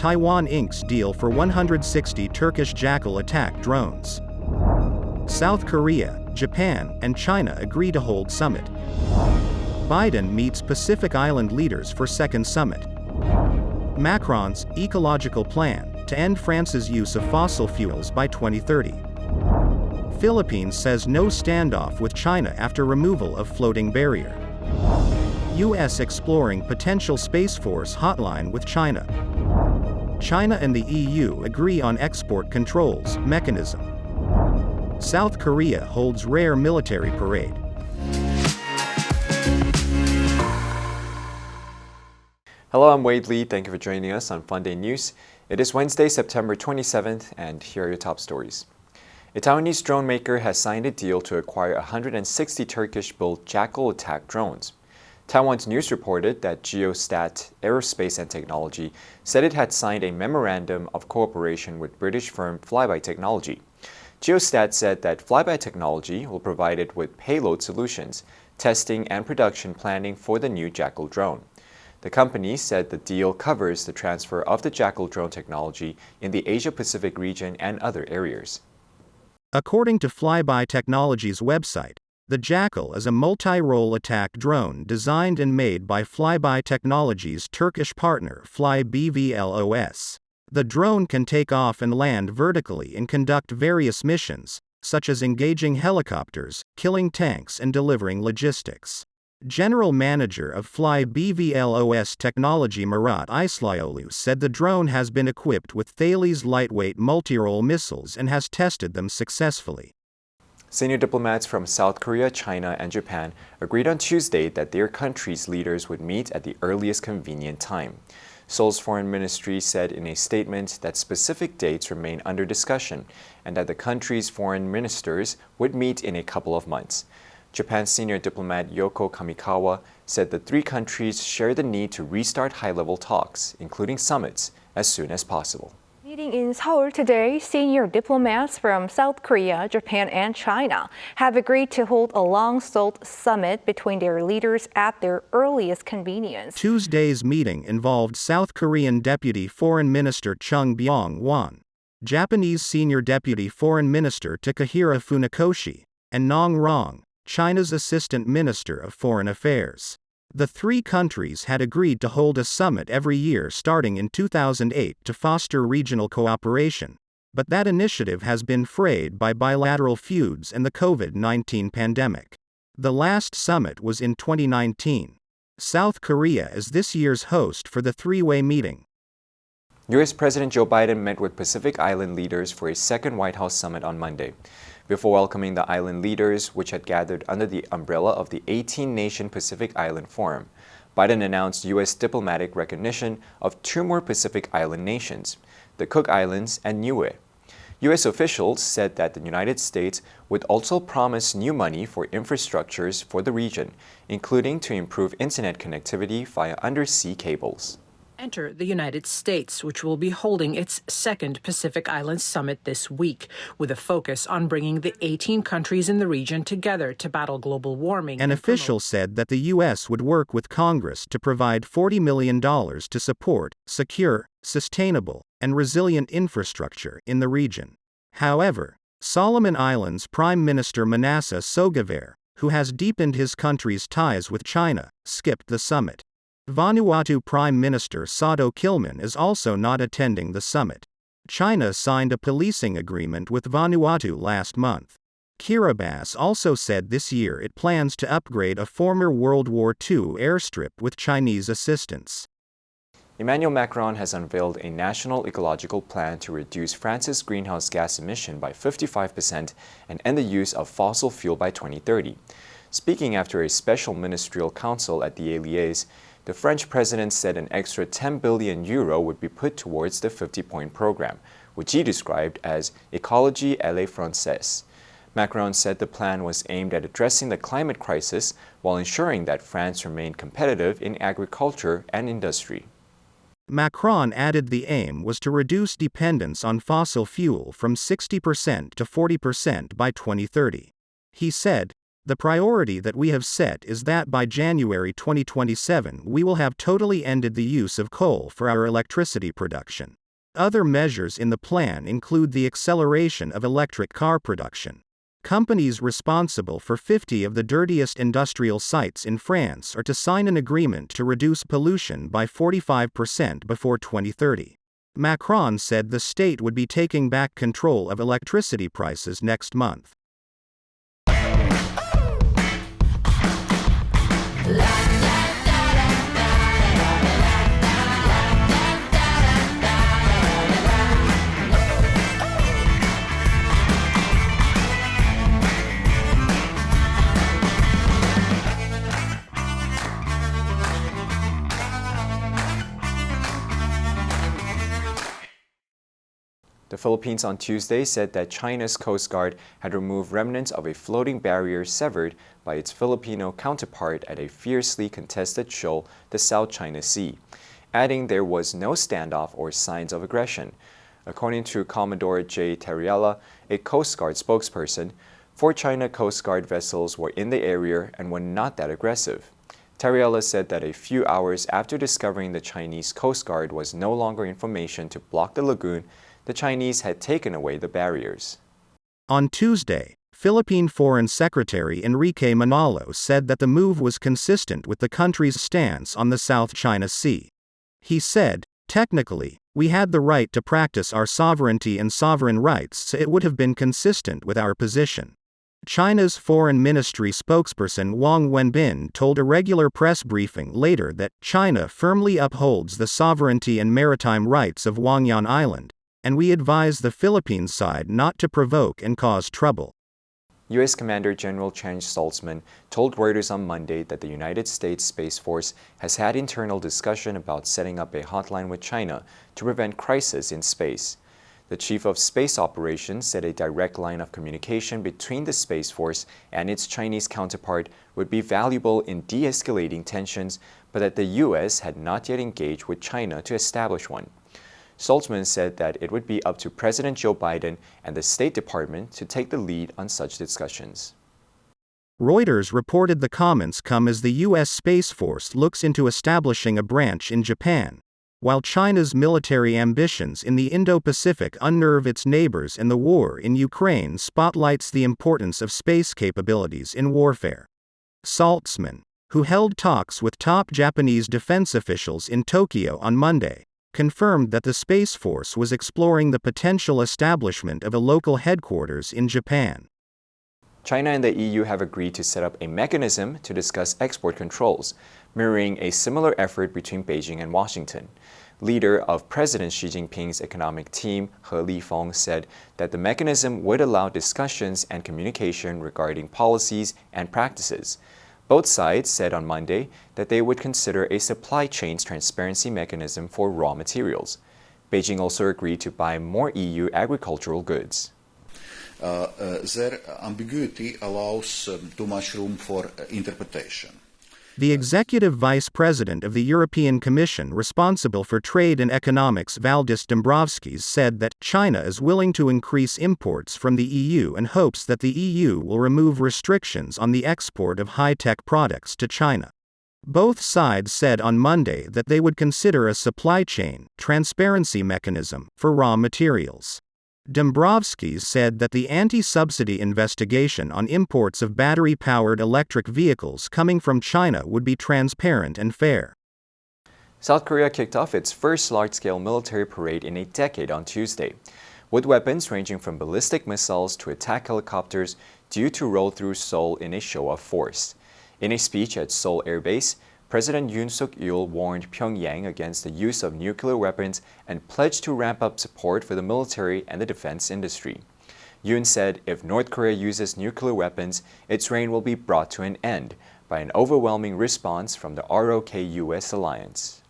Taiwan inks deal for 160 Turkish Jackal attack drones. South Korea, Japan, and China agree to hold summit. Biden meets Pacific Island leaders for second summit. Macron's ecological plan to end France's use of fossil fuels by 2030. Philippines says no standoff with China after removal of floating barrier. U.S. exploring potential Space Force hotline with China. China and the EU agree on export controls mechanism. South Korea holds rare military parade. Hello, I'm Wade Lee. Thank you for joining us on Funday News. It is Wednesday, September 27th, and here are your top stories. A Taiwanese drone maker has signed a deal to acquire 160 Turkish-built Jackal attack drones. Taiwan's news reported that Geostat Aerospace and Technology said it had signed a memorandum of cooperation with British firm Flyby Technology. Geostat said that Flyby Technology will provide it with payload solutions, testing and production planning for the new Jackal drone. The company said the deal covers the transfer of the Jackal drone technology in the Asia-Pacific region and other areas. According to Flyby Technology's website, the Jackal is a multi-role attack drone designed and made by Flyby Technology's Turkish partner FlyBVLOS. The drone can take off and land vertically and conduct various missions, such as engaging helicopters, killing tanks, and delivering logistics. General Manager of FlyBVLOS Technology Murat Islayolu said the drone has been equipped with Thales lightweight multi-role missiles and has tested them successfully. Senior diplomats from South Korea, China, and Japan agreed on Tuesday that their countries' leaders would meet at the earliest convenient time. Seoul's foreign ministry said in a statement that specific dates remain under discussion and that the country's foreign ministers would meet in a couple of months. Japan's senior diplomat Yoko Kamikawa said the three countries share the need to restart high-level talks, including summits, as soon as possible. Meeting in Seoul today, senior diplomats from South Korea, Japan, and China have agreed to hold a long-sought summit between their leaders at their earliest convenience. Tuesday's meeting involved South Korean Deputy Foreign Minister Chung Byung-won, Japanese Senior Deputy Foreign Minister Takahira Funakoshi, and Nong Rong, China's Assistant Minister of Foreign Affairs. The three countries had agreed to hold a summit every year starting in 2008 to foster regional cooperation, but that initiative has been frayed by bilateral feuds and the COVID-19 pandemic. The last summit was in 2019. South Korea is this year's host for the three-way meeting. U.S. President Joe Biden met with Pacific Island leaders for a second White House summit on Monday. Before welcoming the island leaders, which had gathered under the umbrella of the 18-nation Pacific Island Forum, Biden announced U.S. diplomatic recognition of two more Pacific Island nations, the Cook Islands and Niue. U.S. officials said that the United States would also promise new money for infrastructures for the region, including to improve internet connectivity via undersea cables. Enter the United States, which will be holding its second Pacific Islands Summit this week, with a focus on bringing the 18 countries in the region together to battle global warming. An official said that the U.S. would work with Congress to provide $40 million to support secure, sustainable, and resilient infrastructure in the region. However, Solomon Islands Prime Minister Manasseh Sogavare, who has deepened his country's ties with China, skipped the summit. Vanuatu Prime Minister Sado Kilman is also not attending the summit. China signed a policing agreement with Vanuatu last month. Kiribati also said this year it plans to upgrade a former World War II airstrip with Chinese assistance. Emmanuel Macron has unveiled a national ecological plan to reduce France's greenhouse gas emission by 55% and end the use of fossil fuel by 2030. Speaking after a special ministerial council at the Élysées, the French president said an extra 10 billion euro would be put towards the 50-point program, which he described as Écologie à la Française. Macron said the plan was aimed at addressing the climate crisis while ensuring that France remained competitive in agriculture and industry. Macron added the aim was to reduce dependence on fossil fuel from 60% to 40% by 2030. He said, The priority that we have set is that by January 2027 we will have totally ended the use of coal for our electricity production. Other measures in the plan include the acceleration of electric car production. Companies responsible for 50 of the dirtiest industrial sites in France are to sign an agreement to reduce pollution by 45% before 2030. Macron said the state would be taking back control of electricity prices next month. The Philippines on Tuesday said that China's Coast Guard had removed remnants of a floating barrier severed by its Filipino counterpart at a fiercely contested shoal, the South China Sea, adding there was no standoff or signs of aggression. According to Commodore J. Terriella, a Coast Guard spokesperson, 4 China Coast Guard vessels were in the area and were not that aggressive. Terriella said that a few hours after discovering the Chinese Coast Guard was no longer in formation to block the lagoon, the Chinese had taken away the barriers. On Tuesday, Philippine Foreign Secretary Enrique Manalo said that the move was consistent with the country's stance on the South China Sea. He said, "Technically, we had the right to practice our sovereignty and sovereign rights, so it would have been consistent with our position." China's Foreign Ministry spokesperson Wang Wenbin told a regular press briefing later that China firmly upholds the sovereignty and maritime rights of Wangyan Island, and we advise the Philippines side not to provoke and cause trouble. U.S. Commander General Chen Saltzman told Reuters on Monday that the United States Space Force has had internal discussion about setting up a hotline with China to prevent crisis in space. The Chief of Space Operations said a direct line of communication between the Space Force and its Chinese counterpart would be valuable in de-escalating tensions, but that the U.S. had not yet engaged with China to establish one. Saltzman said that it would be up to President Joe Biden and the State Department to take the lead on such discussions. Reuters reported the comments come as the U.S. Space Force looks into establishing a branch in Japan, while China's military ambitions in the Indo-Pacific unnerve its neighbors and the war in Ukraine spotlights the importance of space capabilities in warfare. Saltzman, who held talks with top Japanese defense officials in Tokyo on Monday, confirmed that the Space Force was exploring the potential establishment of a local headquarters in Japan. China and the EU have agreed to set up a mechanism to discuss export controls, mirroring a similar effort between Beijing and Washington. Leader of President Xi Jinping's economic team, He Lifeng, said that the mechanism would allow discussions and communication regarding policies and practices. Both sides said on Monday that they would consider a supply chains transparency mechanism for raw materials. Beijing also agreed to buy more EU agricultural goods. Their ambiguity allows too much room for interpretation. The executive vice president of the European Commission responsible for trade and economics, Valdis Dombrovskis, said that China is willing to increase imports from the EU and hopes that the EU will remove restrictions on the export of high-tech products to China. Both sides said on Monday that they would consider a supply chain transparency mechanism for raw materials. Dombrovskis said that the anti-subsidy investigation on imports of battery-powered electric vehicles coming from China would be transparent and fair. South Korea kicked off its first large-scale military parade in a decade on Tuesday, with weapons ranging from ballistic missiles to attack helicopters due to roll through Seoul in a show of force. In a speech at Seoul Air Base, President Yoon Suk-yeol warned Pyongyang against the use of nuclear weapons and pledged to ramp up support for the military and the defense industry. Yoon said if North Korea uses nuclear weapons, its reign will be brought to an end by an overwhelming response from the ROK-US alliance.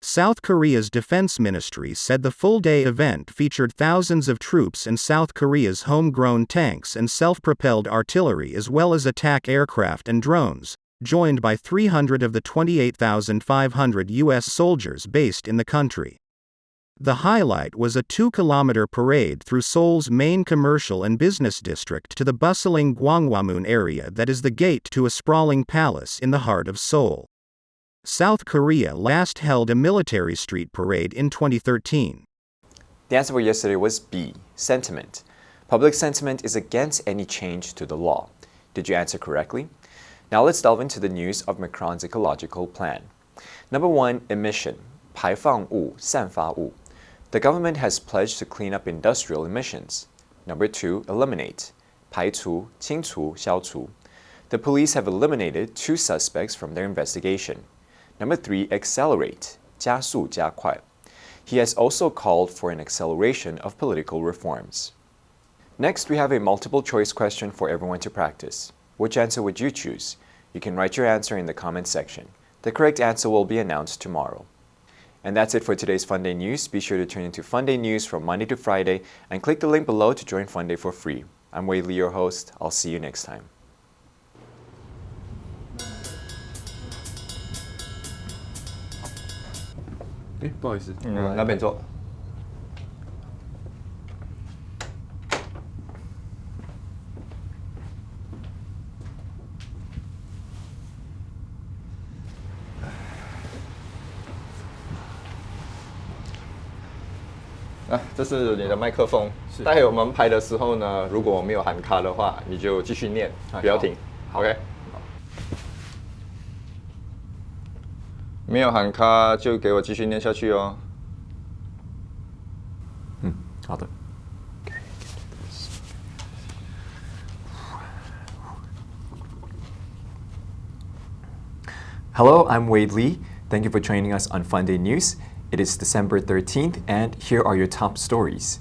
South Korea's defense ministry said the full-day event featured thousands of troops and South Korea's homegrown tanks and self-propelled artillery as well as attack aircraft and drones, joined by 300 of the 28,500 U.S. soldiers based in the country. The highlight was a 2-kilometer parade through Seoul's main commercial and business district to the bustling Gwanghwamun area that is the gate to a sprawling palace in the heart of Seoul. South Korea last held a military street parade in 2013. The answer for yesterday was B, sentiment. Public sentiment is against any change to the law. Did you answer correctly? Now let's delve into the news of Macron's ecological plan. Number 1, emission, 排放物,散发物. The government has pledged to clean up industrial emissions. Number 2, eliminate, 排除,清除,消除. The police have eliminated 2 suspects from their investigation. Number 3, accelerate, 加速,加快. He has also called for an acceleration of political reforms. Next, we have a multiple choice question for everyone to practice. Which answer would you choose? You can write your answer in the comment section. The correct answer will be announced tomorrow. And that's it for today's Funday News. Be sure to tune into Funday News from Monday to Friday and click the link below to join Funday for free. I'm Wei Li, your host. I'll see you next time. 不好意思，那边坐。这是你的麦克风。待会我们拍的时候呢，如果没有喊卡的话，你就继续念，不要停。OK。没有喊卡就给我继续念下去哦。好的。Hello, I'm Wade Lee. Thank you for joining us on Funday News. It is December 13th, and here are your top stories.